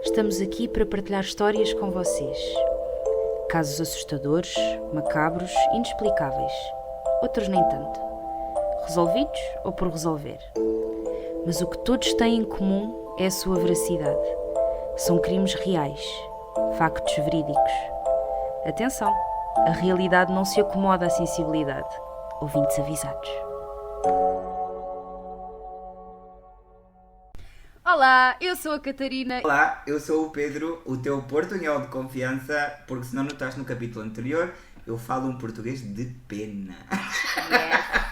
Estamos aqui para partilhar histórias com vocês. Casos assustadores, macabros, inexplicáveis. Outros nem tanto. Resolvidos ou por resolver. Mas o que todos têm em comum é a sua veracidade. São crimes reais, factos verídicos. Atenção, a realidade não se acomoda à sensibilidade. Ouvintes avisados. Olá, eu sou a Catarina. Olá, eu sou o Pedro, o teu portunhol de confiança, porque se não notaste no capítulo anterior, eu falo um português de pena.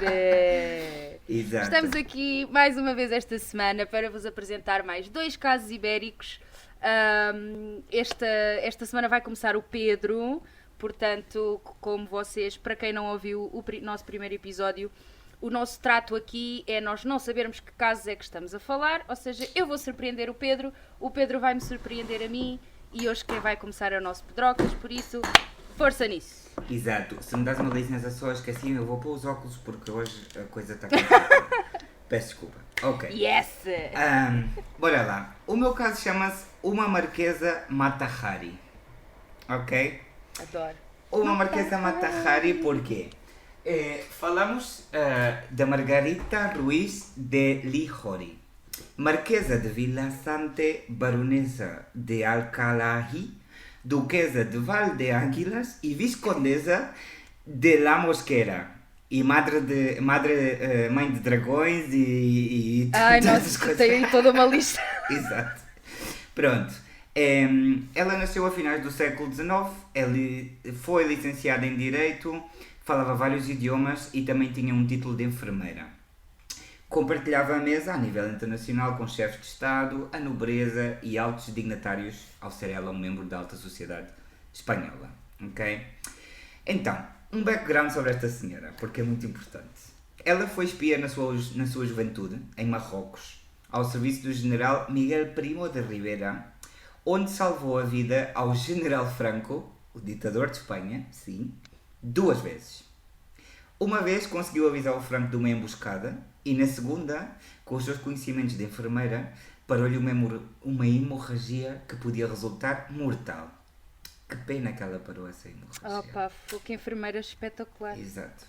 Yes. Exato. Estamos aqui mais uma vez esta semana para vos apresentar mais 2 casos ibéricos. Esta semana vai começar o Pedro, portanto, como vocês, para quem não ouviu o nosso primeiro episódio, o nosso trato aqui é nós não sabermos que casos é que estamos a falar, ou seja, eu vou surpreender o Pedro vai me surpreender a mim e hoje quem vai começar é o nosso Pedrocas, por isso, força nisso. Exato. Se me dás uma licença só, esqueci, eu vou pôr os óculos porque hoje a coisa está complicada. Peço desculpa. Ok. Yes! Bora lá. O meu caso chama-se Uma Marquesa Mata Hari. Ok? Adoro. Uma Marquesa Mata Hari porquê? Falamos da Margarita Ruiz de Lijori, Marquesa de Vilasante, Baronesa de Alcalá, Duquesa de Valdeáguilas e Viscondesa de La Mosquera. E mãe de dragões e Ai, todas as nossa, coisas. tem aí toda uma lista. Exato. Pronto. Ela nasceu a finais do século XIX, ela foi licenciada em Direito, falava vários idiomas e também tinha um título de enfermeira. Compartilhava a mesa a nível internacional com chefes de Estado, a nobreza e altos dignatários, ao ser ela um membro da alta sociedade espanhola. Ok? Então, um background sobre esta senhora, porque é muito importante. Ela foi espia na sua juventude, em Marrocos, ao serviço do general Miguel Primo de Rivera, onde salvou a vida ao general Franco, o ditador de Espanha, sim, 2 vezes. Uma vez conseguiu avisar o Franco de uma emboscada e na segunda, com os seus conhecimentos de enfermeira, parou-lhe uma hemorragia que podia resultar mortal. Que pena que ela parou essa hemorragia. Opa, que enfermeira espetacular. Exato.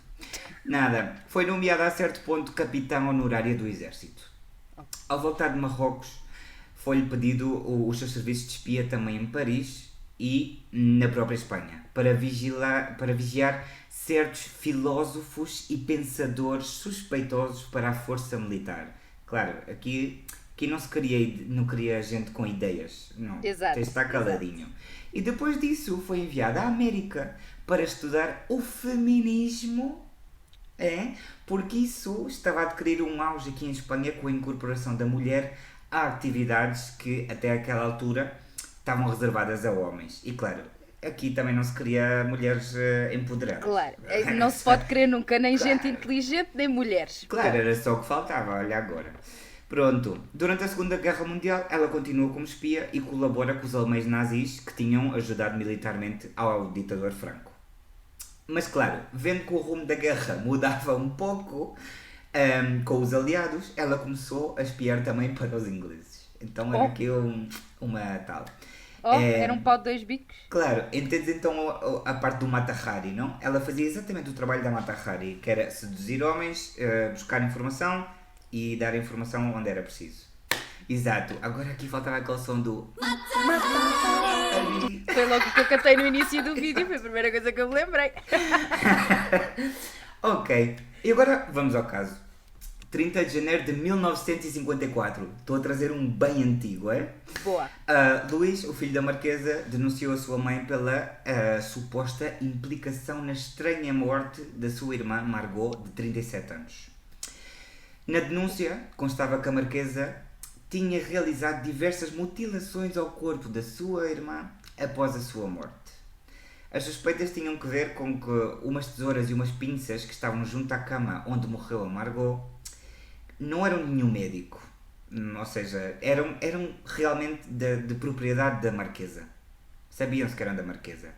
Nada, foi nomeada a certo ponto capitã honorária do exército. Ao voltar de Marrocos, foi-lhe pedido os seus serviços de espia também em Paris e na própria Espanha, para vigiar certos filósofos e pensadores suspeitosos para a força militar. Claro, aqui não queria gente com ideias, não. Exato, Tens de estar caladinho. Exato. E depois disso foi enviada à América para estudar o feminismo, porque isso estava a adquirir um auge aqui em Espanha com a incorporação da mulher a atividades que até aquela altura estavam reservadas a homens. E claro, aqui também não se queria mulheres empoderadas. Claro, não se pode querer nunca nem Claro. gente inteligente nem mulheres. Claro, era só o que faltava, olha agora. Pronto, durante a Segunda Guerra Mundial ela continua como espia e colabora com os alemães nazis que tinham ajudado militarmente ao ditador Franco. Mas claro, vendo que o rumo da guerra mudava um pouco com os aliados, ela começou a espiar também para os ingleses. Então era aqui uma tal. Era um pau de 2 bicos? Claro, entendes então a parte do Mata Hari, não? Ela fazia exatamente o trabalho da Mata Hari, que era seduzir homens, buscar informação e dar informação onde era preciso. Exato, agora aqui faltava aquele som do Mata Hari. Foi logo o que eu cantei no início do vídeo, foi a primeira coisa que eu me lembrei. Ok, e agora vamos ao caso. 30 de janeiro de 1954. Estou a trazer um bem antigo, é? Boa. Luís, o filho da Marquesa, denunciou a sua mãe pela suposta implicação na estranha morte da sua irmã Margot, de 37 anos. Na denúncia, constava que a Marquesa tinha realizado diversas mutilações ao corpo da sua irmã após a sua morte. As suspeitas tinham que ver com que umas tesouras e umas pinças que estavam junto à cama onde morreu a Margot não eram nenhum médico, ou seja, eram realmente de propriedade da Marquesa. Sabiam-se que eram da Marquesa.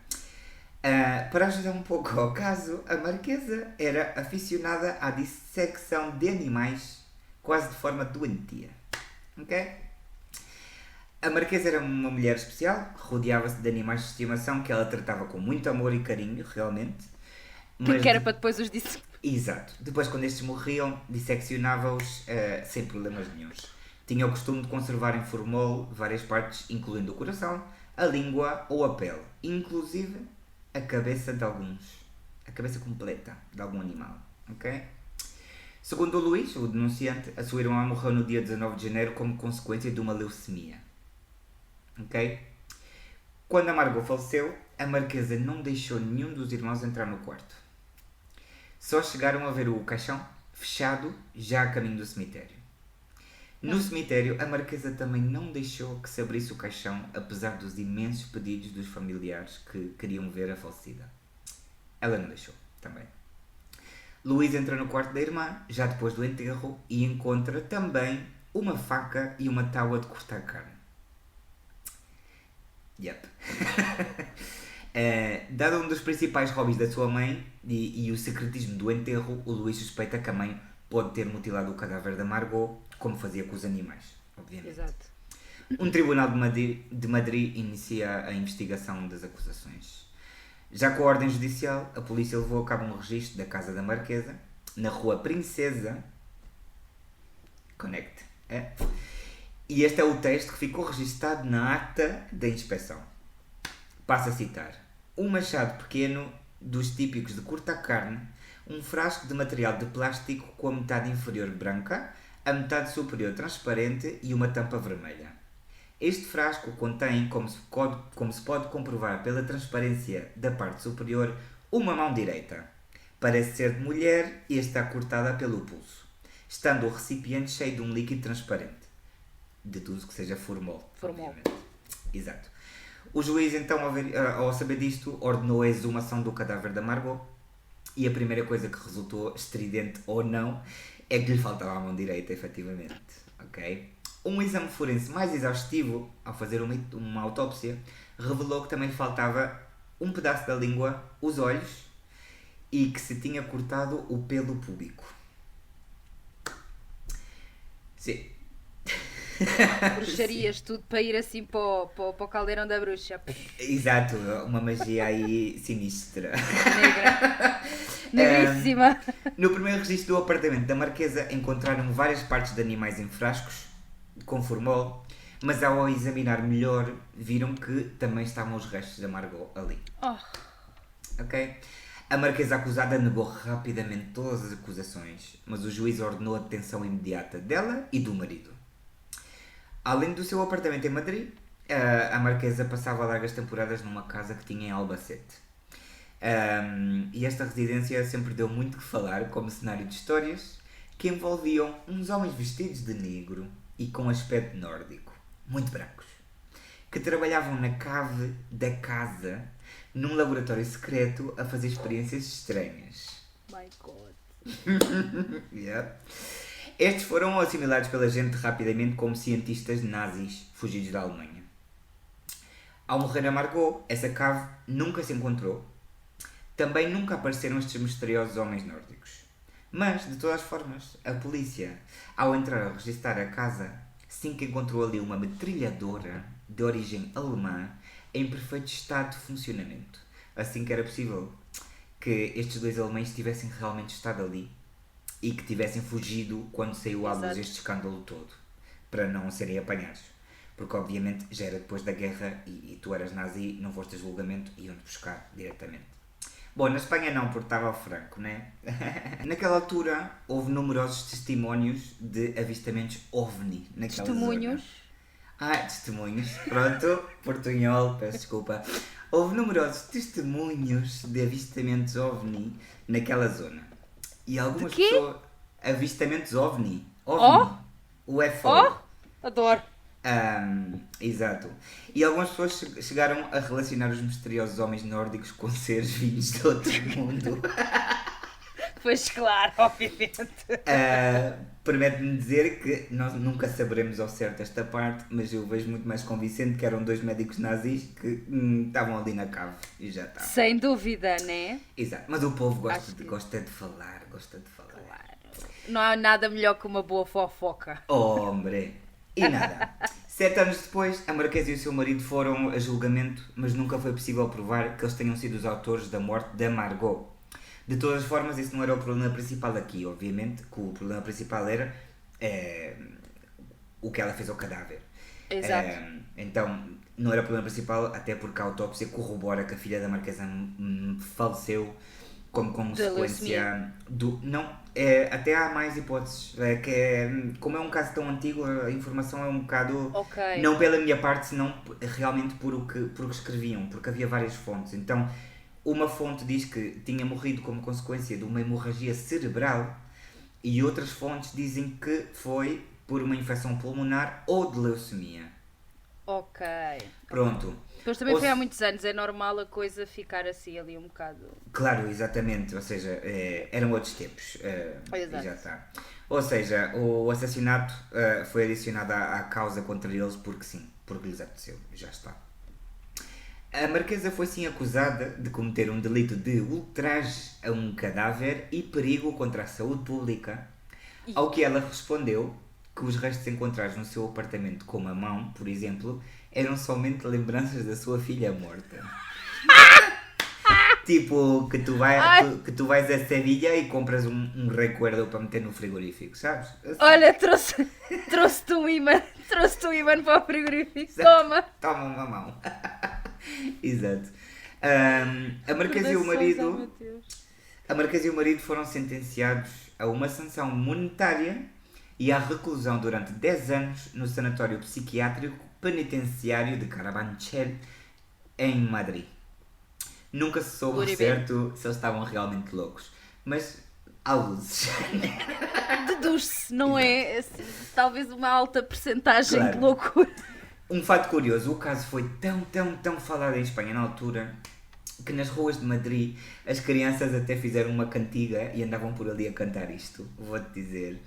Para ajudar um pouco ao caso, a Marquesa era aficionada à dissecção de animais quase de forma doentia. Ok? A Marquesa era uma mulher especial, rodeava-se de animais de estimação que ela tratava com muito amor e carinho, realmente. Que era para depois os disse. Exato. Depois, quando estes morriam, disseccionava-os sem problemas nenhuns. Tinha o costume de conservar em formol várias partes, incluindo o coração, a língua ou a pele, inclusive a cabeça de alguns. A cabeça completa de algum animal. Ok? Segundo o Luís, o denunciante, a sua irmã morreu no dia 19 de janeiro como consequência de uma leucemia. Ok? Quando a Margot faleceu, a Marquesa não deixou nenhum dos irmãos entrar no quarto. Só chegaram a ver o caixão fechado, já a caminho do cemitério. No cemitério, a Marquesa também não deixou que se abrisse o caixão, apesar dos imensos pedidos dos familiares que queriam ver a falecida. Ela não deixou, também. Luís entra no quarto da irmã, já depois do enterro, e encontra também uma faca e uma tábua de cortar carne. Yep. Dado um dos principais hobbies da sua mãe e o secretismo do enterro, o Luís suspeita que a mãe pode ter mutilado o cadáver da Margot, como fazia com os animais, obviamente. Exato. Um tribunal de Madrid inicia a investigação das acusações. Já com a ordem judicial, a polícia levou a cabo um registro da casa da Marquesa, na Rua Princesa. Connect. E este é o texto que ficou registado na ata da inspeção. Passo a citar. Um machado pequeno, dos típicos de cortar carne, um frasco de material de plástico com a metade inferior branca, a metade superior transparente e uma tampa vermelha. Este frasco contém, como se pode comprovar pela transparência da parte superior, uma mão direita. Parece ser de mulher e está cortada pelo pulso, estando o recipiente cheio de um líquido transparente. Deduzo que seja formol. Obviamente. Exato. O juiz, então, ao saber disto, ordenou a exumação do cadáver da Margot e a primeira coisa que resultou, estridente ou não, é que lhe faltava a mão direita, efetivamente. Ok? Um exame forense mais exaustivo, ao fazer uma autópsia, revelou que também lhe faltava um pedaço da língua, os olhos e que se tinha cortado o pelo púbico. Sim. Bruxarias, tudo para ir assim para o caldeirão da bruxa. Exato, uma magia aí sinistra. Negra. Negríssima. No primeiro registro do apartamento da Marquesa encontraram várias partes de animais em frascos, com formol, mas ao examinar melhor viram que também estavam os restos da Margot ali. Ok? A Marquesa acusada negou rapidamente todas as acusações, mas o juiz ordenou a detenção imediata dela e do marido. Além do seu apartamento em Madrid, a Marquesa passava largas temporadas numa casa que tinha em Albacete. E esta residência sempre deu muito que falar como cenário de histórias que envolviam uns homens vestidos de negro e com aspecto nórdico, muito brancos, que trabalhavam na cave da casa, num laboratório secreto, a fazer experiências estranhas. My God. Yeah. Estes foram assimilados pela gente rapidamente como cientistas nazis fugidos da Alemanha. Ao morrer a Margot, essa cave nunca se encontrou. Também nunca apareceram estes misteriosos homens nórdicos. Mas, de todas as formas, a polícia, ao entrar a registar a casa, sim que encontrou ali uma metralhadora de origem alemã em perfeito estado de funcionamento. Assim que era possível que estes dois alemães tivessem realmente estado ali e que tivessem fugido quando saiu à luz este escândalo todo, para não serem apanhados. Porque, obviamente, já era depois da guerra e tu eras nazi, não foste a julgamento e iam-te buscar diretamente. Bom, na Espanha não, porque estava ao Franco, né? Naquela altura, houve numerosos testemunhos de avistamentos OVNI naquela Testemunhos? zona. Testemunhos. Pronto, portunhol, peço desculpa. Houve numerosos testemunhos de avistamentos OVNI naquela zona. E algumas de quê? pessoas... Avistamentos OVNI. OVNI. UFO. Adoro. Exato. E algumas pessoas chegaram a relacionar os misteriosos homens nórdicos com seres vindos de outro mundo. Pois claro, obviamente. Permite-me dizer que nós nunca saberemos ao certo esta parte, mas eu vejo muito mais convincente que eram dois médicos nazis que estavam ali na cave e já estavam. Sem dúvida, né? Exato, mas o povo gosta de falar. Claro. Não há nada melhor que uma boa fofoca. Hombre! E nada, 7 anos depois, a Marquesa e o seu marido foram a julgamento, mas nunca foi possível provar que eles tenham sido os autores da morte da Margot. De todas as formas, isso não era o problema principal aqui, obviamente, que o problema principal era o que ela fez ao cadáver. Exato. Então, não era o problema principal, até porque a autópsia corrobora que a filha da Marquesa faleceu como consequência do... Não, até há mais hipóteses, como é um caso tão antigo, a informação é um bocado... Ok. Não pela minha parte, senão realmente por o que escreviam, porque havia várias fontes. Então, uma fonte diz que tinha morrido como consequência de uma hemorragia cerebral e outras fontes dizem que foi por uma infecção pulmonar ou de leucemia. Ok. Pronto. Depois também foi há muitos anos, é normal a coisa ficar assim ali um bocado... Claro, exatamente, ou seja, eram outros tempos. Exato. E já está. Ou seja, o assassinato foi adicionado à causa contra eles porque sim, porque lhes apeteceu, já está. A Marquesa foi sim acusada de cometer um delito de ultraje a um cadáver e perigo contra a saúde pública, ao que ela respondeu que os restos encontrados no seu apartamento, como a mão, por exemplo, eram somente lembranças da sua filha morta. Tipo, que tu vais a Sevilha e compras um recuerdo para meter no frigorífico, sabes? Assim. Olha, trouxe-te um imã para o frigorífico, toma! Toma uma mão. Exato. A Marquesa e o marido foram sentenciados a uma sanção monetária e à reclusão durante 10 anos no sanatório psiquiátrico penitenciário de Carabanchel, em Madrid. Nunca se soube certo se eles estavam realmente loucos, mas há luzes. Deduz-se, não é? Talvez uma alta percentagem Claro. de loucura. Um fato curioso, o caso foi tão falado em Espanha na altura que nas ruas de Madrid as crianças até fizeram uma cantiga e andavam por ali a cantar isto. Vou-te dizer.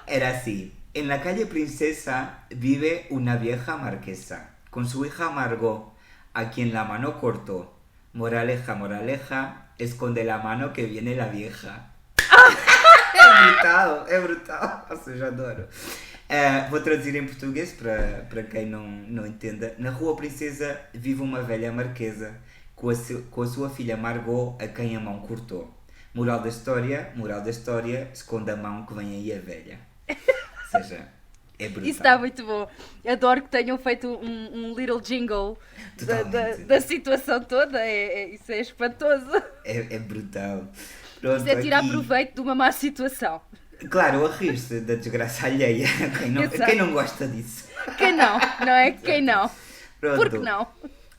Era así. En la calle Princesa vive una vieja marquesa con su hija Margot, a quien la mano cortó. Moraleja, moraleja, esconde la mano que viene la vieja. É brutal. Ou seja, adoro. Vou traduzir em português para quem não entenda. Na Rua Princesa vive uma velha marquesa com a sua filha Margot, a quem a mão cortou. Moral da história, esconde a mão que vem aí a velha. Ou seja, é brutal. Isso está muito bom. Adoro que tenham feito um little jingle da situação toda. Isso é espantoso. É brutal. Pronto, Isso é tirar proveito de uma má situação. Claro, a rir-se da desgraça alheia. Quem não gosta disso? Quem não? Não é? Quem não? Pronto. Por que não?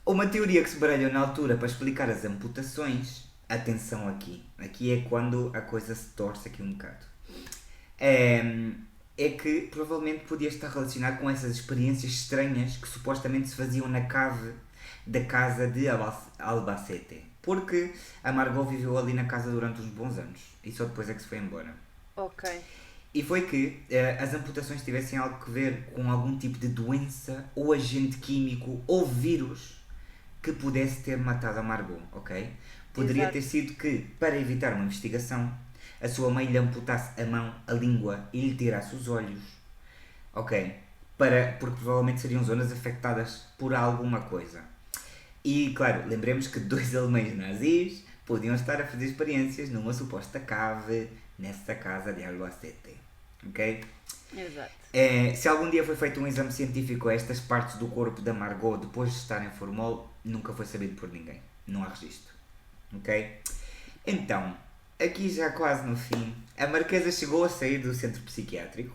Uma teoria que se baralhou na altura para explicar as amputações, atenção aqui é quando a coisa se torce aqui um bocado, é que provavelmente podia estar relacionado com essas experiências estranhas que supostamente se faziam na cave da casa de Albacete, porque a Margot viveu ali na casa durante uns bons anos e só depois é que se foi embora. Ok. E foi que as amputações tivessem algo a ver com algum tipo de doença ou agente químico ou vírus que pudesse ter matado a Margot, ok? Poderia ter sido que, para evitar uma investigação, a sua mãe lhe amputasse a mão, a língua e lhe tirasse os olhos, ok? Porque provavelmente seriam zonas afetadas por alguma coisa. E, claro, lembremos que 2 alemães nazis podiam estar a fazer experiências numa suposta cave nessa casa de Albacete, ok? Exato. Se algum dia foi feito um exame científico a estas partes do corpo da Margot depois de estar em formol, nunca foi sabido por ninguém. Não há registro. Ok? Então, aqui já quase no fim, a Marquesa chegou a sair do centro psiquiátrico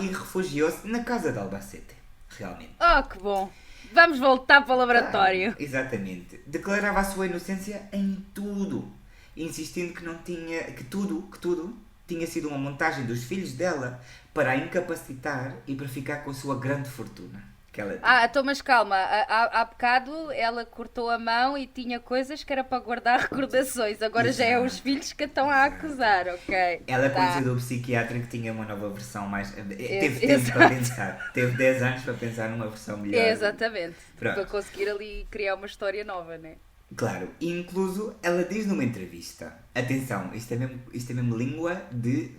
e refugiou-se na casa de Albacete. Realmente. Que bom. Vamos voltar para o laboratório. Exatamente. Declarava a sua inocência em tudo, insistindo que tudo tinha sido uma montagem dos filhos dela para a incapacitar e para ficar com a sua grande fortuna que ela tinha. Então mas calma, há bocado ela cortou a mão e tinha coisas que era para guardar recordações, agora já é os filhos que estão a acusar, ok? Ela quando saiu do psiquiátrico tinha uma nova versão mais... Teve tempo para pensar, teve 10 anos para pensar numa versão melhor. Exatamente, Pronto. para conseguir ali criar uma história nova, né? Claro, incluso ela diz numa entrevista, atenção, isto é mesmo língua de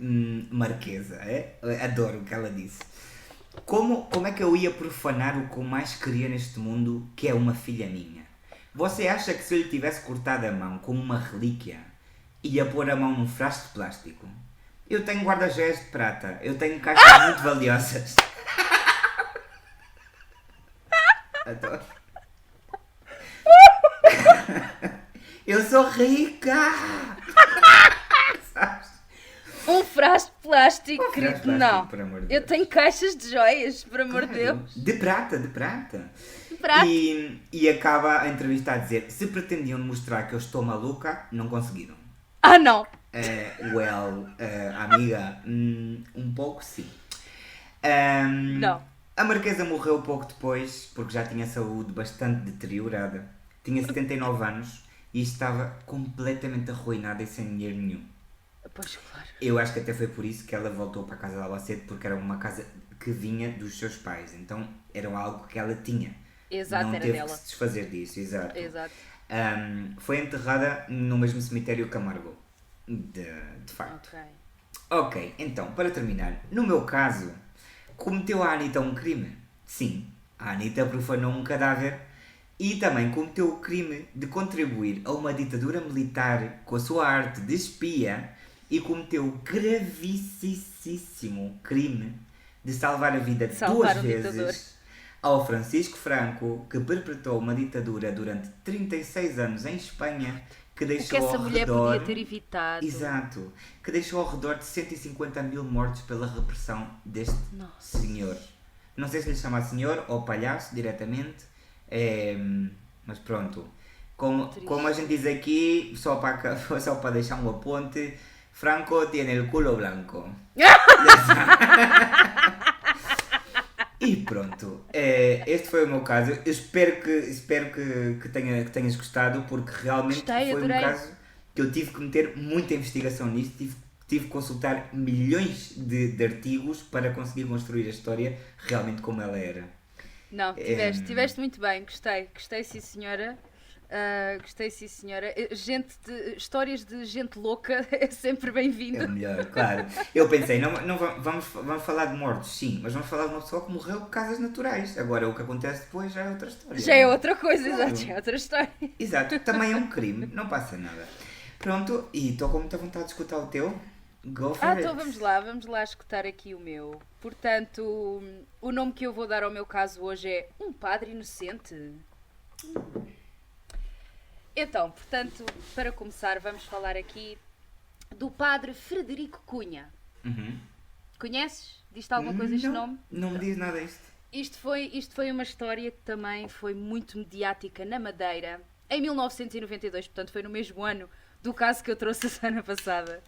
marquesa, adoro o que ela disse. Como é que eu ia profanar o que eu mais queria neste mundo, que é uma filha minha? Você acha que se eu lhe tivesse cortado a mão como uma relíquia, ia pôr a mão num frasco de plástico? Eu tenho guarda-joias de prata, eu tenho caixas muito valiosas. Adoro. Eu sou rica! Sabes? Um frasco de plástico, Um frasco de querido. plástico, Não. por amor de Eu Deus. tenho caixas de joias, por amor de Claro. Deus. De prata, de prata. Prata. E acaba a entrevista a dizer: se pretendiam mostrar que eu estou maluca, não conseguiram. Ah, não. Amiga, um pouco sim. Não. A Marquesa morreu pouco depois, porque já tinha saúde bastante deteriorada. Tinha 79 anos e estava completamente arruinada e sem dinheiro nenhum. Pois, claro. Eu acho que até foi por isso que ela voltou para a casa de Albacete, porque era uma casa que vinha dos seus pais. Então era algo que ela tinha. Exato, Não era teve dela. que se desfazer disso, exato. Exato. Foi enterrada no mesmo cemitério que a Margot. De facto. Ok. Ok, então, para terminar, no meu caso, cometeu a Anitta um crime? Sim, a Anitta profanou um cadáver e também cometeu o crime de contribuir a uma ditadura militar com a sua arte de espia e cometeu o gravíssimo crime de salvar a vida Salvar duas um vezes ditador. ao Francisco Franco, que perpetrou uma ditadura durante 36 anos em Espanha, que O que deixou essa ao mulher redor... podia ter evitado. Exato, que deixou ao redor de 150 mil mortos pela repressão deste Nossa. senhor. Não sei se lhe chama senhor ou palhaço diretamente, mas pronto. Como a gente diz aqui, só para deixar um aponte, Franco tiene el culo blanco. E pronto, este foi o meu caso. Eu espero que tenhas gostado, porque realmente Gostei, foi adorei. um caso que eu tive que meter muita investigação nisto, tive que consultar milhões de artigos para conseguir construir a história realmente como ela era. Não, tiveste muito bem, gostei sim senhora. Gostei sim senhora. Histórias de gente louca é sempre É o bem-vindo. melhor, claro. Eu pensei, não vamos falar de mortos, sim, mas vamos falar de uma pessoa que morreu por causas naturais. Agora, o que acontece depois já é outra história. Já é outra coisa, Claro. exato, já é outra história. Exato, também é um crime, não passa nada. Pronto, e estou com muita vontade de escutar o teu. Go for it. Então vamos lá escutar aqui o meu. Portanto, o nome que eu vou dar ao meu caso hoje é Um Padre Inocente. Então, portanto, para começar, vamos falar aqui do Padre Frederico Cunha. Uhum. Conheces? Diz-te alguma coisa este nome? Não me diz nada isto. Isto foi uma história que também foi muito mediática na Madeira, em 1992, portanto foi no mesmo ano do caso que eu trouxe a semana passada.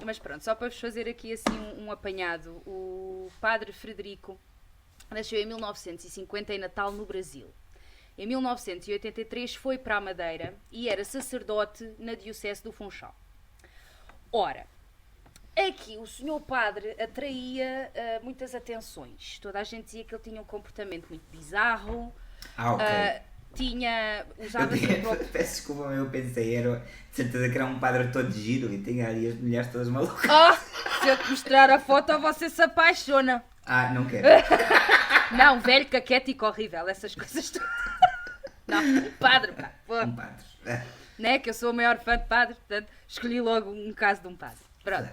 Mas pronto, só para vos fazer aqui assim um apanhado. O Padre Frederico nasceu em 1950 em Natal, no Brasil. Em 1983 foi para a Madeira e era sacerdote na Diocese do Funchal. Ora, aqui o senhor padre atraía muitas atenções. Toda a gente dizia que ele tinha um comportamento muito bizarro. Ok. Usava sempre o... Peço desculpa, mas eu pensei, era de certeza que era um padre todo giro e tinha ali as mulheres todas malucas. Se eu te mostrar a foto, você se apaixona. Ah, não quero. Não, velho, caquético, horrível, essas coisas todas. Não, um padre, pá. Pô. Um padre. Né? Que eu sou o maior fã de padres, portanto, escolhi logo um caso de um padre. Pronto.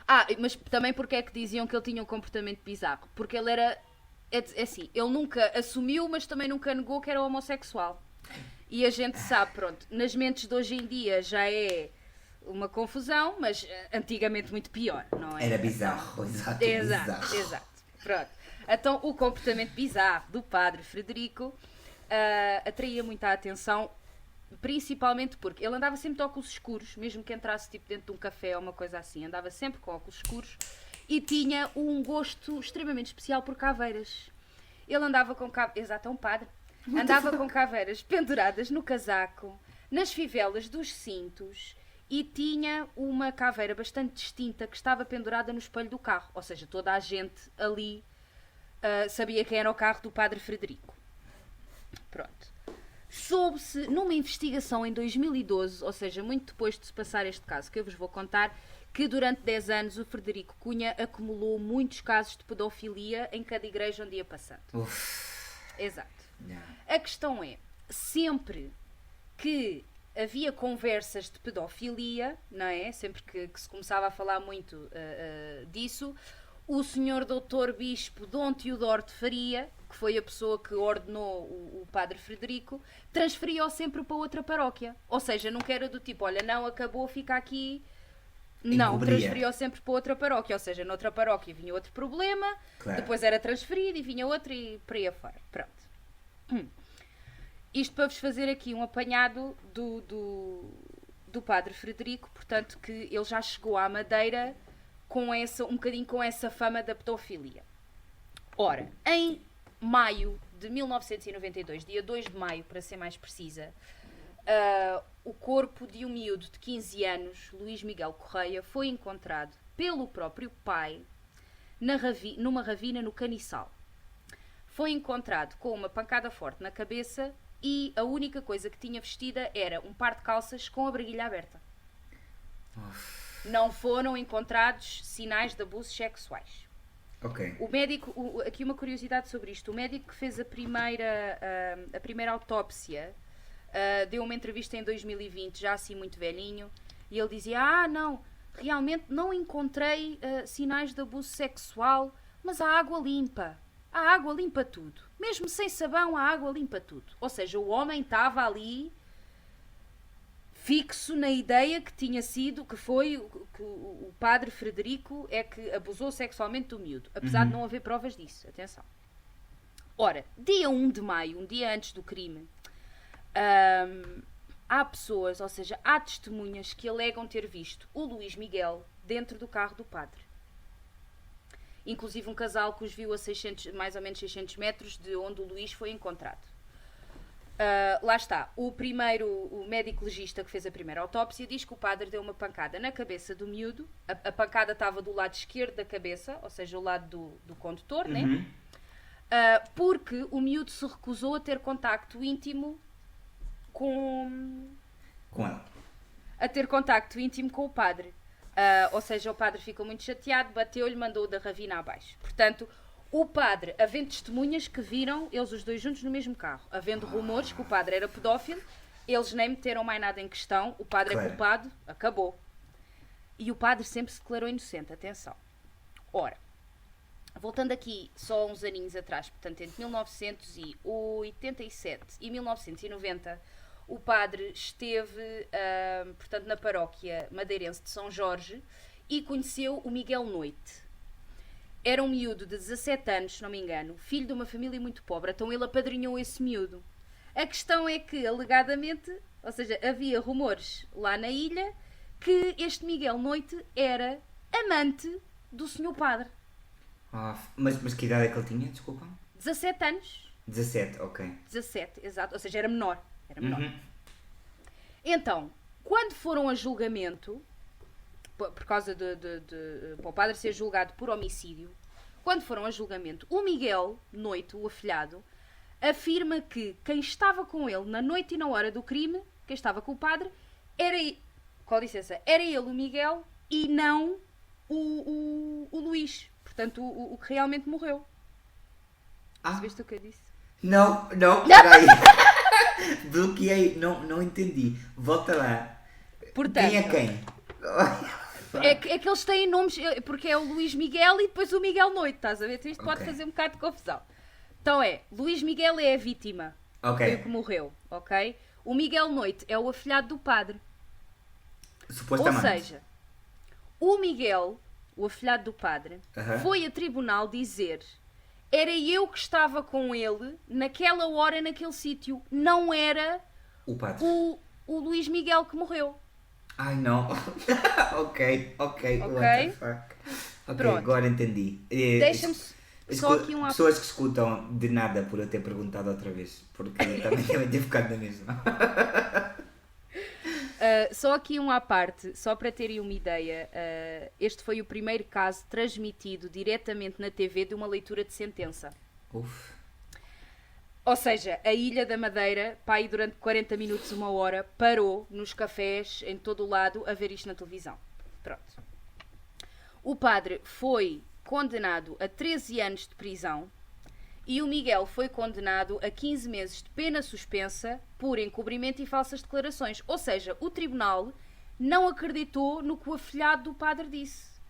Claro. Mas também porque é que diziam que ele tinha um comportamento bizarro? Porque ele era... É assim, ele nunca assumiu, mas também nunca negou que era homossexual. E a gente sabe, pronto, nas mentes de hoje em dia já é uma confusão, mas antigamente muito pior, não é? Era bizarro, exato. Exato, exato. Pronto. Então, o comportamento bizarro do padre Frederico atraía muita atenção, principalmente porque ele andava sempre de óculos escuros, mesmo que entrasse tipo dentro de um café ou uma coisa assim, andava sempre com óculos escuros e tinha um gosto extremamente especial por caveiras. Ele andava com caveiras, exato, é um padre, andava com caveiras penduradas no casaco, nas fivelas dos cintos e tinha uma caveira bastante distinta que estava pendurada no espelho do carro, ou seja, toda a gente ali sabia quem era o carro do padre Frederico. Pronto. Soube-se numa investigação em 2012, ou seja, muito depois de se passar este caso que eu vos vou contar, que durante 10 anos o Frederico Cunha acumulou muitos casos de pedofilia em cada igreja onde ia passando. Exato. Yeah. A questão é, sempre que havia conversas de pedofilia, não é? Sempre que se começava a falar muito disso, o senhor doutor bispo Dom Teodoro de Faria, que foi a pessoa que ordenou o padre Frederico, transferia-o sempre para outra paróquia. Ou seja, nunca era do tipo, olha, não, acabou, fica aqui. Não, Encobria. transferiu sempre para outra paróquia. Ou seja, noutra paróquia vinha outro problema, Claro. depois era transferido e vinha outro e para aí afora. Pronto. Isto para vos fazer aqui um apanhado do padre Frederico, portanto, que ele já chegou à Madeira um bocadinho com essa fama da pedofilia. Ora, em maio de 1992, dia 2 de maio, para ser mais precisa, o corpo de um miúdo de 15 anos, Luís Miguel Correia, foi encontrado pelo próprio pai numa ravina no Caniçal. Foi encontrado com uma pancada forte na cabeça e a única coisa que tinha vestida era um par de calças com a braguilha aberta. Não foram encontrados sinais de abusos sexuais. Ok. O médico, aqui uma curiosidade sobre isto, o médico que fez a primeira autópsia deu uma entrevista em 2020, já assim muito velhinho, e ele dizia, não, realmente não encontrei sinais de abuso sexual, mas a água limpa tudo. Mesmo sem sabão, a água limpa tudo. Ou seja, o homem estava ali fixo na ideia que tinha sido, que o padre Frederico é que abusou sexualmente do miúdo. Apesar de não haver provas disso. Atenção. Ora, dia 1 de maio, um dia antes do crime, há pessoas, ou seja, há testemunhas que alegam ter visto o Luís Miguel dentro do carro do padre. Inclusive um casal que os viu a mais ou menos 600 metros de onde o Luís foi encontrado. Lá está, o médico legista que fez a primeira autópsia diz que o padre deu uma pancada na cabeça do miúdo. A pancada estava do lado esquerdo da cabeça, ou seja, o lado do condutor, né? Porque o miúdo se recusou a ter contacto íntimo com ela. A ter contacto íntimo com o padre. Ou seja, o padre ficou muito chateado, bateu-lhe, mandou-o da ravina abaixo. Portanto, o padre, havendo testemunhas que viram eles os dois juntos no mesmo carro, havendo rumores que o padre era pedófilo, eles nem meteram mais nada em questão, o padre Claro. é culpado, acabou. E o padre sempre se declarou inocente, atenção. Ora, voltando aqui só uns aninhos atrás, portanto, entre 1987 e 1990, o padre esteve, portanto, na paróquia madeirense de São Jorge e conheceu o Miguel Noite. Era um miúdo de 17 anos, se não me engano, filho de uma família muito pobre, então ele apadrinhou esse miúdo. A questão é que, alegadamente, ou seja, havia rumores lá na ilha que este Miguel Noite era amante do senhor padre. Mas que idade é que ele tinha, desculpa? 17 anos. 17, ok. 17, exato, ou seja, era menor. Uhum. Então, quando foram a julgamento, por causa para o padre ser julgado por homicídio, quando foram a julgamento, o Miguel Noite, o afilhado, afirma que quem estava com ele na noite e na hora do crime, quem estava com o padre, era ele, o Miguel, e não o Luís. Portanto, o que realmente morreu. Percebeste o que eu disse? Não, peraí. Bloqueei, não entendi. Volta lá. Portanto, Quem é quem? É que eles têm nomes, porque é o Luís Miguel e depois o Miguel Noite, estás a ver? Então isto pode Ok. fazer um bocado de confusão. Então Luís Miguel é a vítima, Ok. foi o que morreu, ok? O Miguel Noite é o afilhado do padre. Ou Supostamente. seja, o Miguel, o afilhado do padre, Aham. foi a tribunal dizer: era eu que estava com ele naquela hora, naquele sítio, não era O padre. o Luís Miguel que morreu. Ai não. ok. What the fuck? Ok, Pronto. agora entendi. Deixa-me só aqui um Pessoas que escutam de nada por eu ter perguntado outra vez. Porque eu também ter ficado na mesma. Só aqui um à parte, só para terem uma ideia, este foi o primeiro caso transmitido diretamente na TV de uma leitura de sentença. Uf. Ou seja, a Ilha da Madeira, pá, aí durante 40 minutos, uma hora, parou nos cafés, em todo o lado, a ver isto na televisão. Pronto. O padre foi condenado a 13 anos de prisão e o Miguel foi condenado a 15 meses de pena suspensa por encobrimento e falsas declarações. Ou seja, o tribunal não acreditou no que o afilhado do padre disse.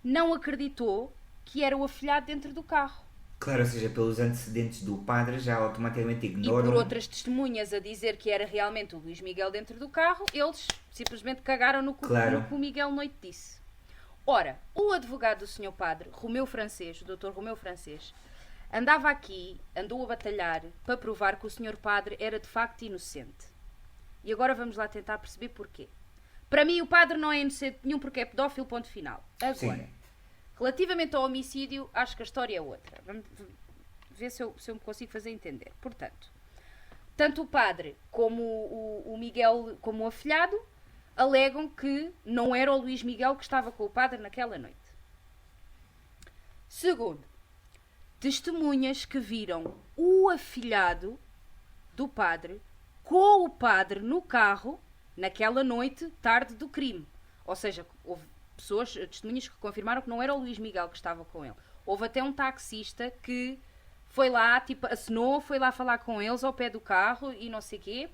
Não acreditou que era o afilhado dentro do carro. Claro, ou seja, pelos antecedentes do padre já automaticamente E ignoram. por outras testemunhas a dizer que era realmente o Luís Miguel dentro do carro, eles simplesmente cagaram no que, Claro. no que o Miguel Noite disse. Ora, o advogado do senhor padre, Romeu Francês, o doutor Romeu Francês, andou a batalhar para provar que o senhor padre era de facto inocente. E agora vamos lá tentar perceber porquê. Para mim o padre não é inocente nenhum porque é pedófilo, ponto final. Agora, Sim. relativamente ao homicídio, acho que a história é outra. Vamos ver se eu me consigo fazer entender. Portanto, tanto o padre como o Miguel, como o afilhado, alegam que não era o Luís Miguel que estava com o padre naquela noite. Segundo, testemunhas que viram o afilhado do padre com o padre no carro naquela noite, tarde do crime. Ou seja, houve pessoas, testemunhas que confirmaram que não era o Luís Miguel que estava com ele. Houve até um taxista que foi lá, tipo, acenou, foi lá falar com eles ao pé do carro e não sei quê.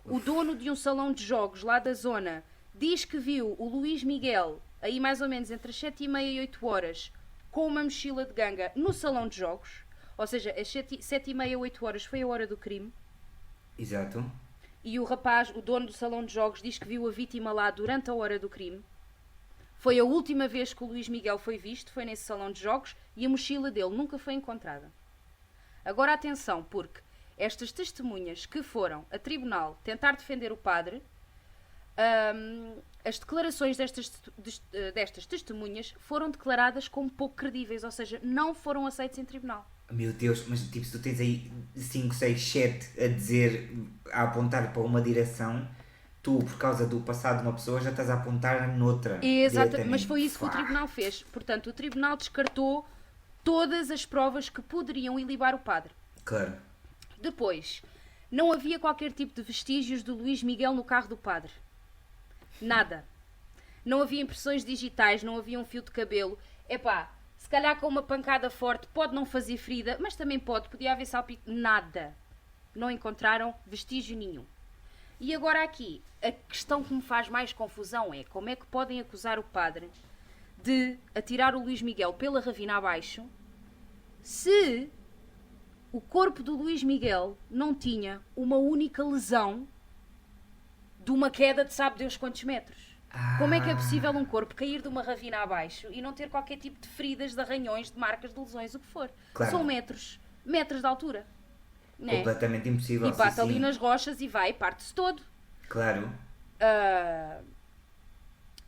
O dono de um salão de jogos lá da zona diz que viu o Luís Miguel, aí mais ou menos entre as 7h30 e 8 horas, com uma mochila de ganga no salão de jogos. Ou seja, as 7h30, 8 horas foi a hora do crime. Exato. E o rapaz, o dono do salão de jogos, diz que viu a vítima lá durante a hora do crime. Foi a última vez que o Luís Miguel foi visto, foi nesse salão de jogos, e a mochila dele nunca foi encontrada. Agora atenção, porque estas testemunhas que foram a tribunal tentar defender o padre, as declarações destas testemunhas foram declaradas como pouco credíveis, ou seja, não foram aceitas em tribunal. Meu Deus, mas tipo, se tu tens aí 5, 6, 7 a dizer, a apontar para uma direção, tu, por causa do passado de uma pessoa, já estás a apontar noutra. Exato, diretamente. mas foi isso que o tribunal fez. Portanto, o tribunal descartou todas as provas que poderiam ilibar o padre. Claro. Depois, não havia qualquer tipo de vestígios do Luís Miguel no carro do padre. Nada. Não havia impressões digitais, não havia um fio de cabelo. Epá, se calhar com uma pancada forte pode não fazer ferida, mas também podia haver salpico. Nada. Não encontraram vestígio nenhum. E agora aqui, a questão que me faz mais confusão é como é que podem acusar o padre de atirar o Luís Miguel pela ravina abaixo se o corpo do Luís Miguel não tinha uma única lesão de uma queda de sabe Deus quantos metros. Como é que é possível um corpo cair de uma ravina abaixo e não ter qualquer tipo de feridas, de arranhões, de marcas, de lesões, o que for? Claro. São metros de altura. Não é? Completamente impossível. E bate sim, ali sim. nas rochas e vai, parte-se todo. Claro.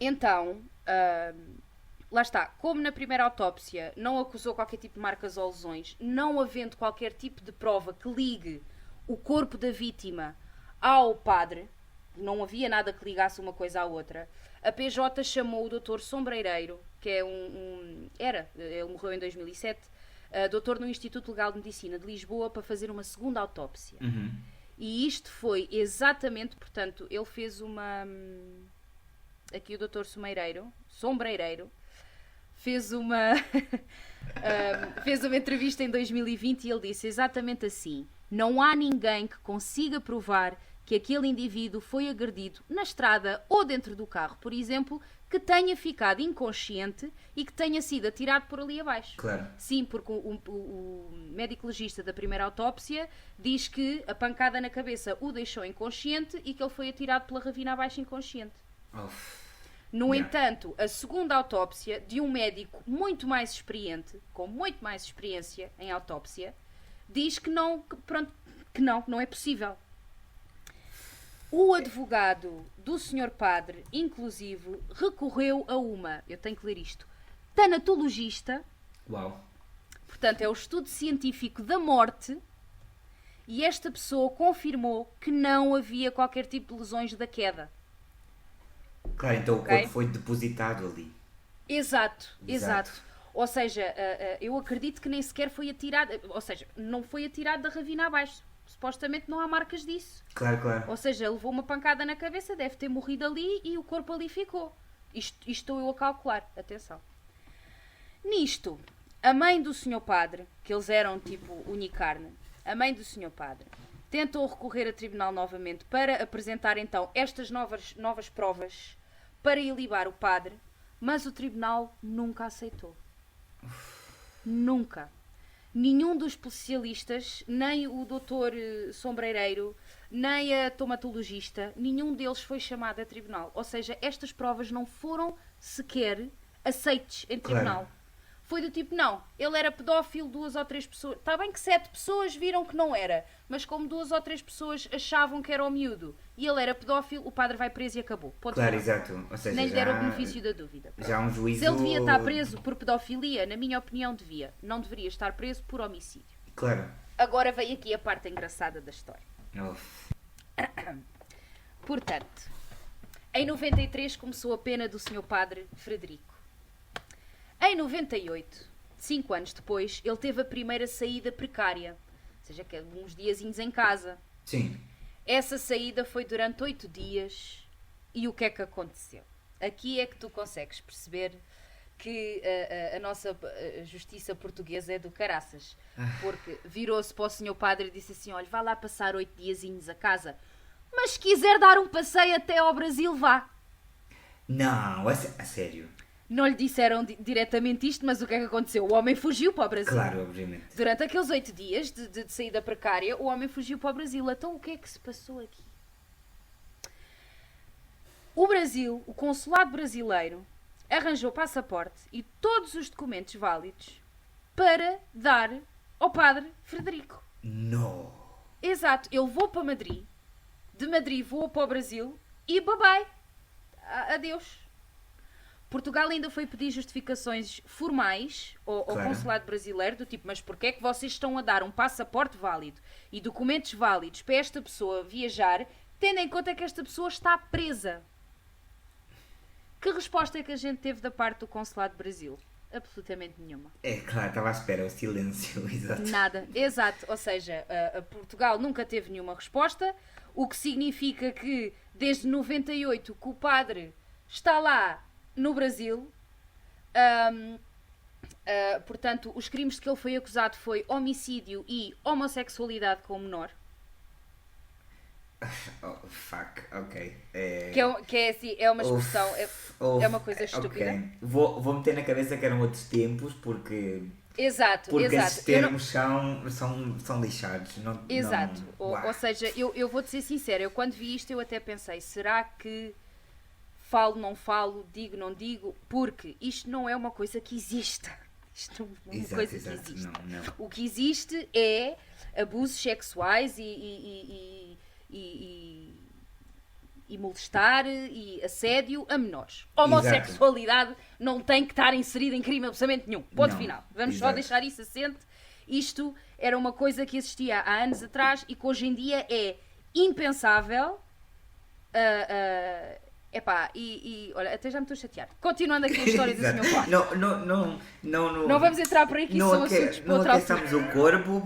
Então, lá está. Como na primeira autópsia não acusou qualquer tipo de marcas ou lesões, não havendo qualquer tipo de prova que ligue o corpo da vítima ao padre, não havia nada que ligasse uma coisa à outra, a PJ chamou o Dr. Sombreireiro, que é ele morreu em 2007, doutor no Instituto Legal de Medicina de Lisboa, para fazer uma segunda autópsia. Uhum. E isto foi exatamente, portanto, ele fez aqui o Dr. Sombreireiro, fez uma entrevista em 2020 e ele disse exatamente assim: não há ninguém que consiga provar que aquele indivíduo foi agredido na estrada ou dentro do carro, por exemplo, que tenha ficado inconsciente e que tenha sido atirado por ali abaixo. Claro. Sim, porque o médico legista da primeira autópsia diz que a pancada na cabeça o deixou inconsciente e que ele foi atirado pela ravina abaixo inconsciente. No entanto, a segunda autópsia de um médico muito mais experiente, com muito mais experiência em autópsia, diz que não é possível. O advogado do senhor padre, inclusive, recorreu a eu tenho que ler isto, tanatologista. Uau. Portanto, é o estudo científico da morte, e esta pessoa confirmou que não havia qualquer tipo de lesões da queda. Claro, então Ok. o corpo foi depositado ali. Exato. Ou seja, eu acredito que nem sequer foi atirado, ou seja, não foi atirado da ravina abaixo. Supostamente não há marcas disso. Claro, claro. Ou seja, levou uma pancada na cabeça, deve ter morrido ali e o corpo ali ficou. Isto estou eu a calcular, atenção. Nisto, a mãe do senhor padre, que eles eram tipo unicarne, a mãe do senhor padre, tentou recorrer a tribunal novamente para apresentar então estas novas provas para ilibar o padre, mas o tribunal nunca aceitou. Nunca. Nenhum dos especialistas, nem o doutor sombreireiro, nem a tomatologista, nenhum deles foi chamado a tribunal. Ou seja, estas provas não foram sequer aceites em tribunal. Claro. Foi do tipo, não, ele era pedófilo, 2 ou 3 pessoas. Está bem que 7 pessoas viram que não era, mas como 2 ou 3 pessoas achavam que era o miúdo e ele era pedófilo, o padre vai preso e acabou. Ponto Claro, final. exato. Ou seja, Nem lhe já, deram o benefício da dúvida. já há um juízo... Se ele devia estar preso por pedofilia, na minha opinião devia. Não deveria estar preso por homicídio. Claro. Agora vem aqui a parte engraçada da história. Uf. Portanto, em 93 começou a pena do senhor padre Frederico. Em 98, 5 anos depois, ele teve a primeira saída precária. Ou seja, que uns diazinhos em casa. Sim. Essa saída foi durante 8 dias. E o que é que aconteceu? Aqui é que tu consegues perceber que a nossa justiça portuguesa é do caraças. Porque virou-se para o senhor padre e disse assim, olha, vá lá passar 8 diazinhos a casa. Mas se quiser dar um passeio até ao Brasil, vá. Não, a sério. Não lhe disseram diretamente isto, mas o que é que aconteceu? O homem fugiu para o Brasil. Claro, obviamente. Durante aqueles 8 dias de saída precária, o homem fugiu para o Brasil. Então o que é que se passou aqui? O Brasil, o consulado brasileiro, arranjou passaporte e todos os documentos válidos para dar ao padre Frederico. Não. Exato. Ele voou para Madrid, de Madrid voou para o Brasil e bye-bye. Adeus. Portugal ainda foi pedir justificações formais ao Claro. consulado brasileiro, do tipo, mas porquê é que vocês estão a dar um passaporte válido e documentos válidos para esta pessoa viajar, tendo em conta que esta pessoa está presa? Que resposta é que a gente teve da parte do consulado do Brasil? Absolutamente nenhuma. É claro, estava à espera, o silêncio, exato. Nada, exato. Ou seja, a Portugal nunca teve nenhuma resposta, o que significa que desde 98 que o padre está lá no Brasil. Portanto, os crimes de que ele foi acusado foi homicídio e homossexualidade com o menor. Oh, fuck, ok. Que é assim, é uma expressão, é uma coisa estúpida. Ok. Vou meter na cabeça que eram outros tempos, porque Exato, esses exato. termos são lixados. Não, Exato. Não, Ou seja, eu vou-te ser sincera, eu quando vi isto eu até pensei, será que falo, não falo, digo, não digo? Porque isto não é uma coisa que existe. Isto não é uma coisa que existe. Não. O que existe é abusos sexuais e molestar e assédio a menores. Homossexualidade não tem que estar inserida em crime absolutamente nenhum. Ponto Não, final. Vamos só exato. deixar isso assente. Isto era uma coisa que existia há anos atrás e que hoje em dia é impensável. Epá, olha, até já me estou a chatear. Continuando aqui a história do Exato. Sr. Padre. Não vamos entrar por aí que isso são assuntos para não outra altura. aqueçamos o corpo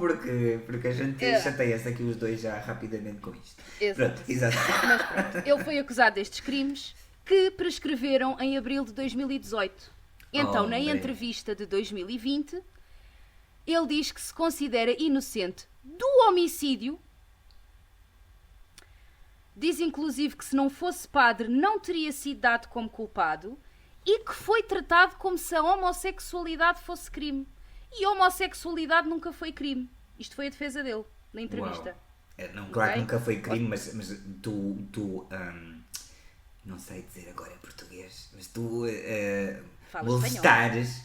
porque a gente É. chateia-se aqui os dois já rapidamente com isto. Exato. Pronto, exato. Mas pronto, ele foi acusado destes crimes que prescreveram em abril de 2018. Então, na bem. entrevista de 2020, ele diz que se considera inocente do homicídio. Diz inclusive que se não fosse padre não teria sido dado como culpado e que foi tratado como se a homossexualidade fosse crime. E a homossexualidade nunca foi crime. Isto foi a defesa dele, na entrevista. Uau. Não, claro que Ok? nunca foi crime, mas tu não sei dizer agora em português, mas tu Fala molestares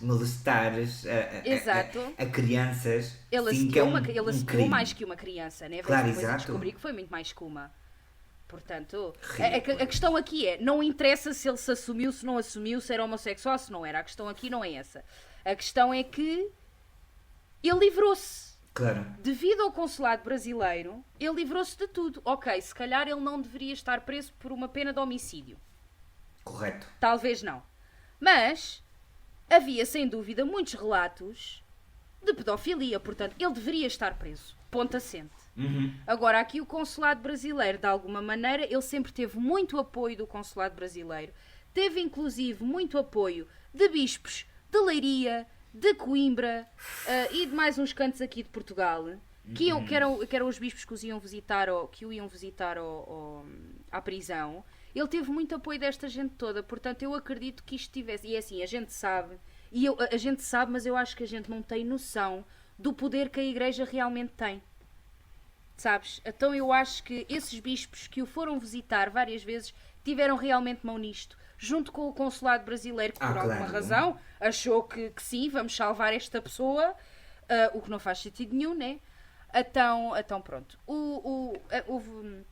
Exato. a crianças. Ele sim, que é assistiu, um ele assistiu crime. mais que uma criança, né? Claro, Depois eu exato. descobri que foi muito mais que uma. Portanto, Ridículo. a questão aqui é, não interessa se ele se assumiu, se não assumiu, se era homossexual, se não era. A questão aqui não é essa. A questão é que ele livrou-se. Claro. Devido ao consulado brasileiro, ele livrou-se de tudo. Ok, se calhar ele não deveria estar preso por uma pena de homicídio. Correto. Talvez não. Mas havia, sem dúvida, muitos relatos de pedofilia. Portanto, ele deveria estar preso. Ponto assente. Agora, aqui o consulado brasileiro, de alguma maneira, ele sempre teve muito apoio do consulado brasileiro. Teve, inclusive, muito apoio de bispos de Leiria, de Coimbra e de mais uns cantos aqui de Portugal, que eram os bispos que os iam visitar, que o iam visitar à prisão. Ele teve muito apoio desta gente toda, portanto eu acredito que isto tivesse, e é assim, a gente sabe, a gente sabe, mas eu acho que a gente não tem noção do poder que a Igreja realmente tem. Sabes? Então eu acho que esses bispos que o foram visitar várias vezes tiveram realmente mão nisto, junto com o consulado brasileiro, que por alguma razão achou que sim, vamos salvar esta pessoa, o que não faz sentido nenhum, né? Então pronto. Houve,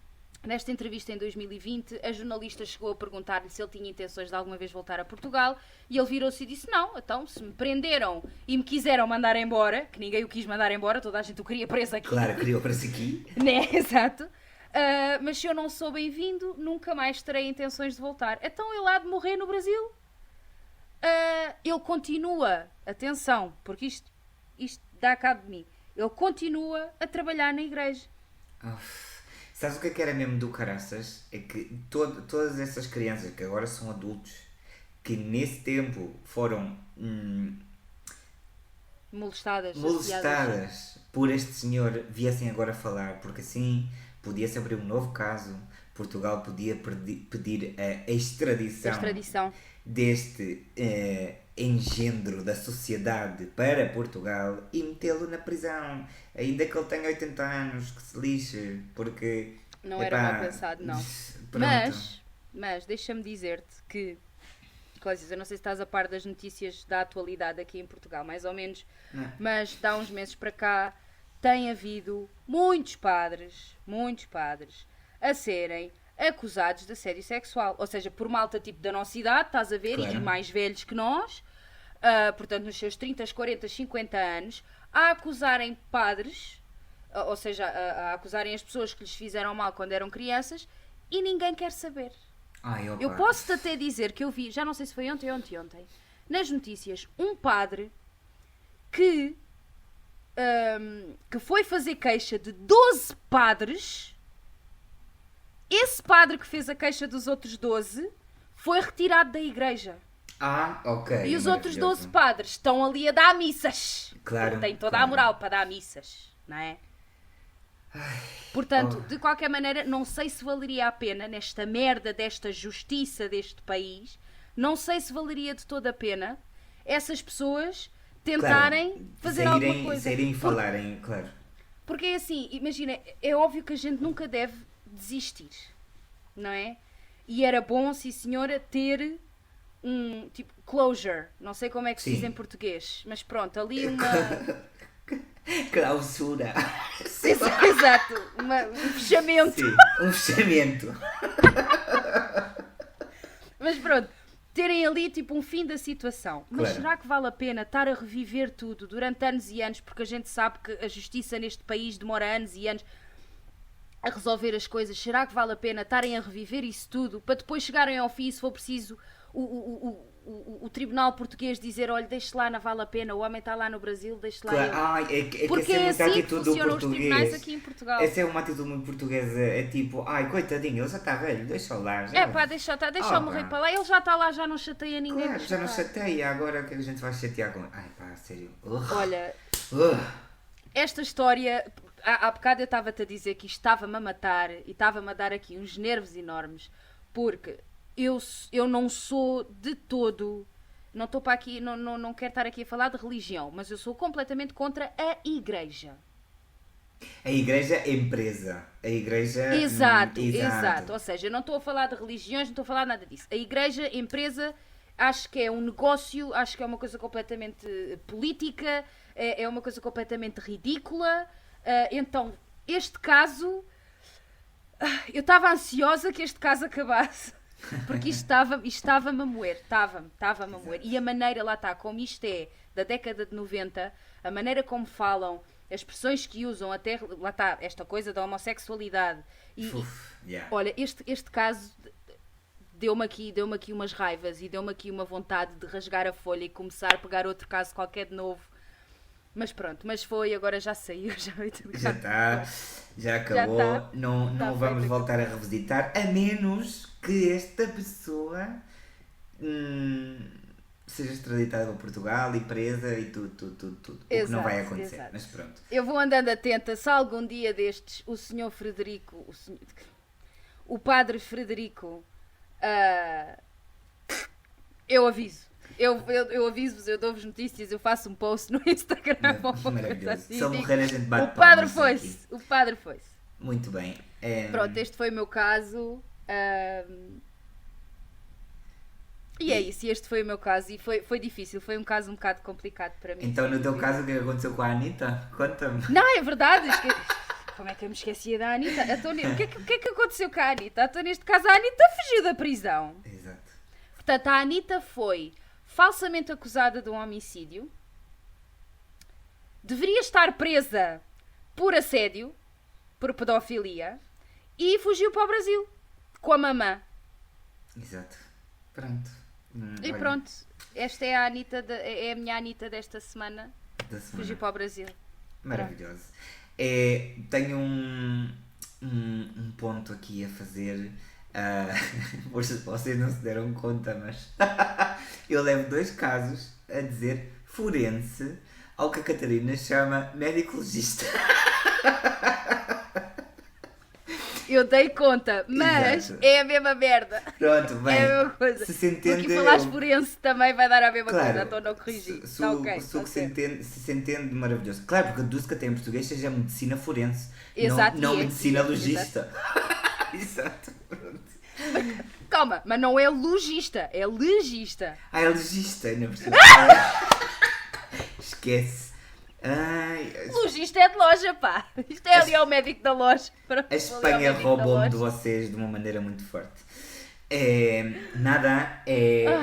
nesta entrevista em 2020, a jornalista chegou a perguntar-lhe se ele tinha intenções de alguma vez voltar a Portugal, e ele virou-se e disse: não, então se me prenderam e me quiseram mandar embora, que ninguém o quis mandar embora, toda a gente o queria preso aqui. Claro, queria preso aqui. Né, exato. Mas se eu não sou bem-vindo, nunca mais terei intenções de voltar. Então ele há de morrer no Brasil. Ele continua, atenção, porque isto dá cabo de mim, ele continua a trabalhar na igreja. Sabes o que é que era mesmo do caraças? É que todas essas crianças que agora são adultos, que nesse tempo foram molestadas por este senhor, viessem agora falar, porque assim podia-se abrir um novo caso, Portugal podia pedir a extradição deste engendro da sociedade para Portugal e metê-lo na prisão, ainda que ele tenha 80 anos, que se lixe, porque não era mal pensado, não. Mas deixa-me dizer-te que, Cláudia, eu não sei se estás a par das notícias da atualidade aqui em Portugal, mais ou menos, mas há uns meses para cá tem havido muitos padres a serem acusados de assédio sexual, ou seja, por malta tipo da nossa idade, estás a ver, claro, e mais velhos que nós, portanto nos seus 30, 40, 50 anos, a acusarem padres, ou seja, a acusarem as pessoas que lhes fizeram mal quando eram crianças, e ninguém quer saber. Eu posso-te até dizer que eu vi, já não sei se foi ontem, nas notícias, um padre que foi fazer queixa de 12 padres. Esse padre que fez a queixa dos outros 12 foi retirado da igreja. Ok. E os outros 12 padres estão ali a dar missas. Claro. Têm toda a moral para dar missas, não é? Portanto, de qualquer maneira, não sei se valeria a pena, nesta merda desta justiça deste país, não sei se valeria de toda a pena essas pessoas tentarem fazer alguma coisa. Saírem e falarem, claro. Porque é assim, imagina, é óbvio que a gente nunca deve desistir, não é? E era bom, sim senhora, ter um tipo closure, não sei como é que se diz em português, mas pronto, ali uma clausura. Exato, um fechamento. Sim, um fechamento. Mas pronto, terem ali tipo um fim da situação. Mas claro, será que vale a pena estar a reviver tudo durante anos e anos, porque a gente sabe que a justiça neste país demora anos e anos a resolver as coisas? Será que vale a pena estarem a reviver isso tudo para depois chegarem ao fim, se for preciso, o tribunal português dizer: olha, deixe lá, não vale a pena, o homem está lá no Brasil, deixe lá. Claro. Porque é assim que funcionam os tribunais aqui em Portugal. Essa é uma atitude muito portuguesa, é tipo: coitadinho, ele já está velho, deixa-o lá. Deixa-o morrer para lá, ele já está lá, já não chateia ninguém. Claro, já não chateia, agora o que a gente vai chatear com... sério. Olha, esta história, há bocado eu estava-te a dizer que isto estava-me a matar e estava-me a dar aqui uns nervos enormes, porque eu não sou de todo, não estou para aqui, não quero estar aqui a falar de religião, mas eu sou completamente contra a igreja. A igreja é empresa. A igreja... Exato. Ou seja, eu não estou a falar de religiões, não estou a falar nada disso. A igreja, empresa, acho que é um negócio, acho que é uma coisa completamente política, é uma coisa completamente ridícula. Então, este caso, eu estava ansiosa que este caso acabasse. Porque isto estava-me a moer, estava-me a moer. E a maneira, lá está, como isto é da década de 90, a maneira como falam, as expressões que usam, até lá está, esta coisa da homossexualidade. Olha, este caso deu-me aqui umas raivas e deu-me aqui uma vontade de rasgar a folha e começar a pegar outro caso qualquer de novo. Mas pronto, agora já saiu. Já está, já acabou. Não vamos voltar a revisitar, a menos que esta pessoa seja extraditada para Portugal e presa e tudo. O que não vai acontecer, exato. mas pronto. Eu vou andando atenta, se algum dia destes o senhor Frederico, o padre Frederico, eu aviso. Eu aviso-vos, eu dou-vos notícias, eu faço um post no Instagram. Maravilhoso. Assim, Se ele morrer, a gente bate o padre palmas aqui. foi-se, o padre foi-se. Muito bem. Pronto, este foi o meu caso. E é isso, este foi o meu caso. E foi difícil, foi um caso um bocado complicado para mim. Então, no teu caso, o que aconteceu com a Anitta? Conta-me. Não, é verdade. Como é que eu me esquecia da Anitta? Então, o que é que aconteceu com a Anitta? Então, neste caso, a Anitta fugiu da prisão. Exato. Portanto, a Anitta foi falsamente acusada de um homicídio. Deveria estar presa por assédio, por pedofilia. E fugiu para o Brasil com a mamã. Exato. Pronto. E Olha, pronto, esta é a Anitta, é a minha Anitta desta semana. da semana. Fugiu para o Brasil. Maravilhoso. Tenho um ponto aqui a fazer. Vocês não se deram conta, mas eu levo 2 casos a dizer forense ao que a Catarina chama médico legista. Eu dei conta, mas Exato. é a mesma merda. Pronto, bem. É a mesma coisa. Se se entende. Porque falares forense também vai dar a mesma Claro, coisa, então não corrigi. Se Tá ok, se tá o que certo. se entende maravilhoso. Claro, porque deduz que até em português seja medicina forense, Exato, não e é, medicina e é, logista. Exato. Pronto. Calma, mas não é logista, é legista. É legista, ainda por cima. Esquece. Ai, Logista é de loja, pá. Isto é ali ao médico da loja. Pronto, a Espanha roubou-me de vocês de uma maneira muito forte.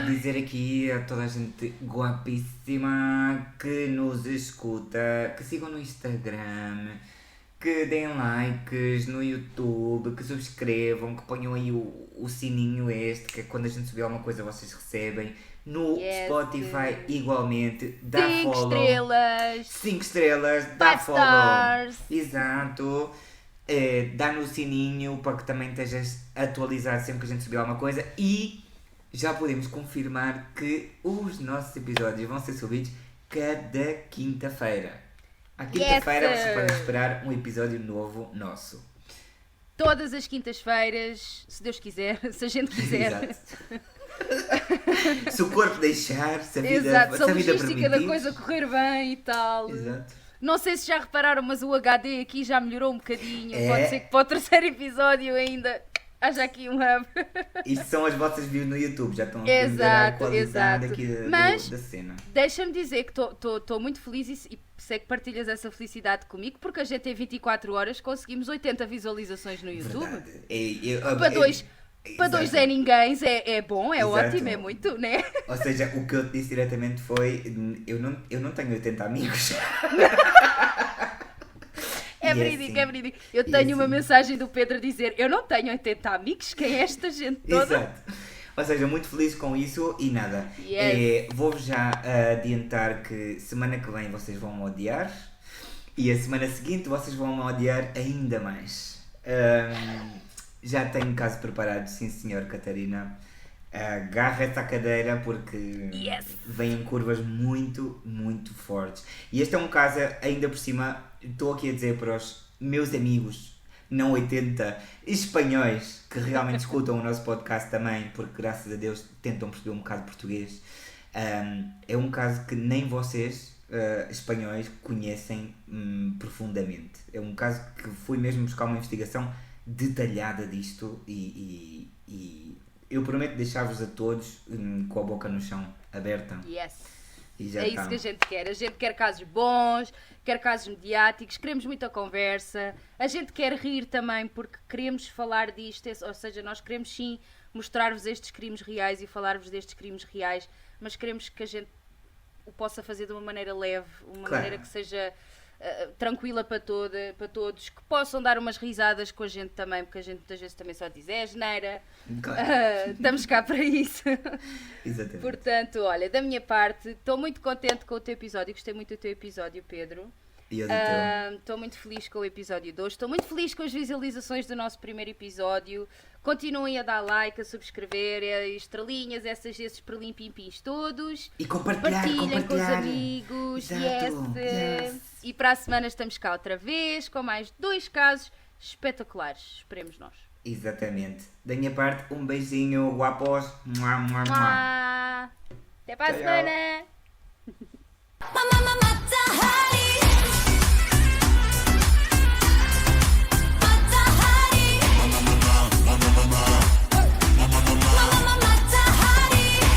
Dizer aqui a toda a gente guapíssima que nos escuta, que sigam no Instagram, que deem likes no YouTube, que subscrevam, que ponham aí o sininho que é quando a gente subir alguma coisa vocês recebem. No Yes. Spotify igualmente, dá 5 follow. estrelas. 5 estrelas, dá 5 follow. stars. Exato. Dá no sininho para que também estejas atualizado sempre que a gente subir alguma coisa. E já podemos confirmar que os nossos episódios vão ser subidos cada quinta-feira. À quinta-feira Yes, vocês podem sir. esperar um episódio novo nosso. Todas as quintas-feiras, se Deus quiser, se a gente quiser. Exato. Se o corpo deixar, se a vida, Exato, se a se a vida logística da permitir. coisa correr bem e tal. Exato. Não sei se já repararam, mas o HD aqui já melhorou um bocadinho. É. Pode ser que para o terceiro episódio ainda haja aqui um hub. Isto são as vossas views no YouTube, já estão a entender a Exato, qualidade exato. aqui Mas- da cena. Deixa-me dizer que estou muito feliz e sei que partilhas essa felicidade comigo, porque a gente em 24 horas conseguimos 80 visualizações no YouTube. Verdade. Para dois Zé Ninguém é bom, é Exato. ótimo, é muito, né? Ou seja, o que eu te disse diretamente foi: eu não tenho 80 amigos. É E verídico, assim, é verídico. Eu e tenho uma assim. mensagem do Pedro a dizer: eu não tenho 80 amigos, quem é esta gente toda? Exato. Ou seja, muito feliz com isso e nada. Yes. Vou-vos já adiantar que semana que vem vocês vão me odiar e a semana seguinte vocês vão me odiar ainda mais. Já tenho caso preparado, sim senhor Catarina. Agarra essa cadeira porque Yes. vêm curvas muito, muito fortes. E este é um caso, ainda por cima, estou aqui a dizer para os meus amigos, não 80, espanhóis, que realmente escutam o nosso podcast também, porque graças a Deus tentam perceber um bocado de português. É um caso que nem vocês, espanhóis, conhecem profundamente. É um caso que fui mesmo buscar uma investigação detalhada disto e eu prometo deixar-vos a todos com a boca no chão aberta. Yes. E já É isso está. que a gente quer. A gente quer casos bons, quer casos mediáticos, queremos muita conversa. A gente quer rir também porque queremos falar disto, ou seja, nós queremos sim mostrar-vos estes crimes reais e falar-vos destes crimes reais, mas queremos que a gente o possa fazer de uma maneira leve, uma Claro. maneira que seja tranquila para todos, que possam dar umas risadas com a gente também, porque a gente muitas vezes também só diz asneira. Claro. Estamos cá para isso. Exatamente. Portanto, olha, da minha parte, estou muito contente com o teu episódio, gostei muito do teu episódio, Pedro. E eu do teu? Estou muito feliz com o episódio 2. Estou muito feliz com as visualizações do nosso primeiro episódio. Continuem a dar like, a subscrever, estrelinhas, esses perlimpimpins todos. E compartilhem com os amigos. Exato. Yes. E para a semana estamos cá outra vez com mais 2 casos espetaculares. Esperemos nós. Exatamente. Da minha parte, um beijinho, guapos. Mua, mua, mua. Até para a Tchau. semana! Mamma